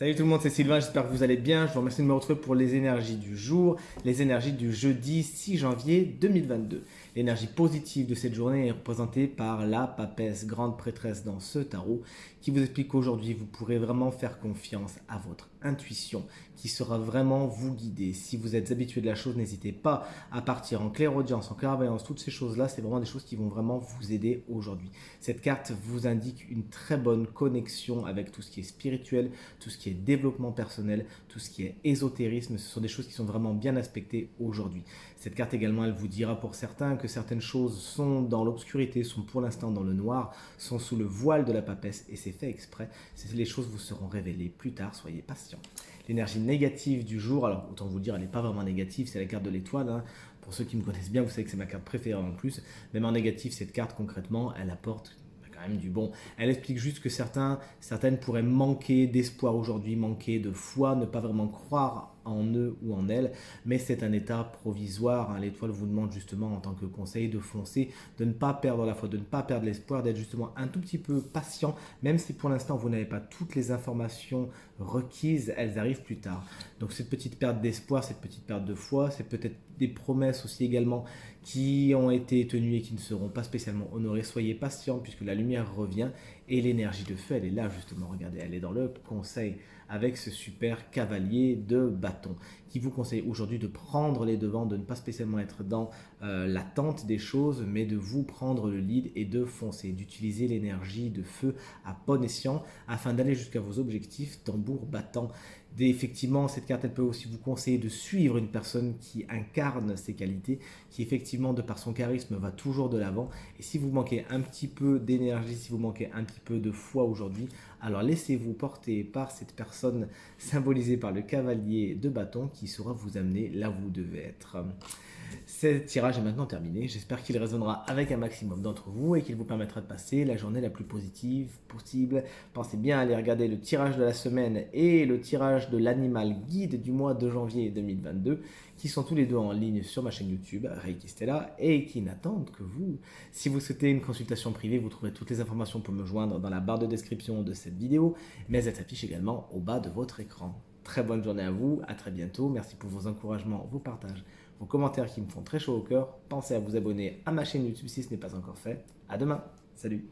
Salut tout le monde, c'est Sylvain, j'espère que vous allez bien. Je vous remercie de me retrouver pour les énergies du jour, les énergies du jeudi 6 janvier 2022. L'énergie positive de cette journée est représentée par la papesse, grande prêtresse dans ce tarot, qui vous explique qu'aujourd'hui vous pourrez vraiment faire confiance à votre intuition, qui sera vraiment vous guider. Si vous êtes habitué de la chose, n'hésitez pas à partir en clairaudience, en clairvoyance, toutes ces choses-là, c'est vraiment des choses qui vont vraiment vous aider aujourd'hui. Cette carte vous indique une très bonne connexion avec tout ce qui est spirituel, tout ce qui est développement personnel, tout ce qui est ésotérisme, ce sont des choses qui sont vraiment bien aspectées aujourd'hui. Cette carte également, elle vous dira pour certains que certaines choses sont dans l'obscurité, sont pour l'instant dans le noir, sont sous le voile de la papesse et c'est fait exprès. Les choses vous seront révélées plus tard, soyez patients. L'énergie négative du jour, alors autant vous dire, elle n'est pas vraiment négative, c'est la carte de l'étoile. Pour ceux qui me connaissent bien, vous savez que c'est ma carte préférée en plus. Même en négatif, cette carte concrètement, elle apporte même du bon. Elle explique juste que certaines pourraient manquer d'espoir aujourd'hui, manquer de foi, ne pas vraiment croire en eux ou en elles, mais c'est un état provisoire. L'étoile vous demande justement en tant que conseil de foncer, de ne pas perdre la foi, de ne pas perdre l'espoir, d'être justement un tout petit peu patient, même si pour l'instant vous n'avez pas toutes les informations requises, elles arrivent plus tard. Donc cette petite perte d'espoir, cette petite perte de foi, c'est peut-être des promesses aussi également qui ont été tenues et qui ne seront pas spécialement honorées. Soyez patient puisque la lumière revient et l'énergie de feu, elle est là justement. Regardez, elle est dans le conseil avec ce super cavalier de bâton qui vous conseille aujourd'hui de prendre les devants, de ne pas spécialement être dans l'attente des choses, mais de vous prendre le lead et de foncer, d'utiliser l'énergie de feu à bon escient afin d'aller jusqu'à vos objectifs tambour battant. Effectivement, cette carte, elle peut aussi vous conseiller de suivre une personne qui incarne ces qualités, qui effectivement, de par son charisme, va toujours de l'avant. Et si vous manquez un petit peu d'énergie, si vous manquez un petit peu de foi aujourd'hui, alors laissez-vous porter par cette personne symbolisée par le cavalier de bâton qui saura vous amener là où vous devez être. Ce tirage est maintenant terminé. J'espère qu'il résonnera avec un maximum d'entre vous et qu'il vous permettra de passer la journée la plus positive possible. Pensez bien à aller regarder le tirage de la semaine et le tirage de l'animal guide du mois de janvier 2022, qui sont tous les deux en ligne sur ma chaîne YouTube, Reiki Stella, et qui n'attendent que vous. Si vous souhaitez une consultation privée, vous trouverez toutes les informations pour me joindre dans la barre de description de cette vidéo, mais elles s'affichent également au bas de votre écran. Très bonne journée à vous, à très bientôt. Merci pour vos encouragements, vos partages, vos commentaires qui me font très chaud au cœur. Pensez à vous abonner à ma chaîne YouTube si ce n'est pas encore fait. À demain. Salut.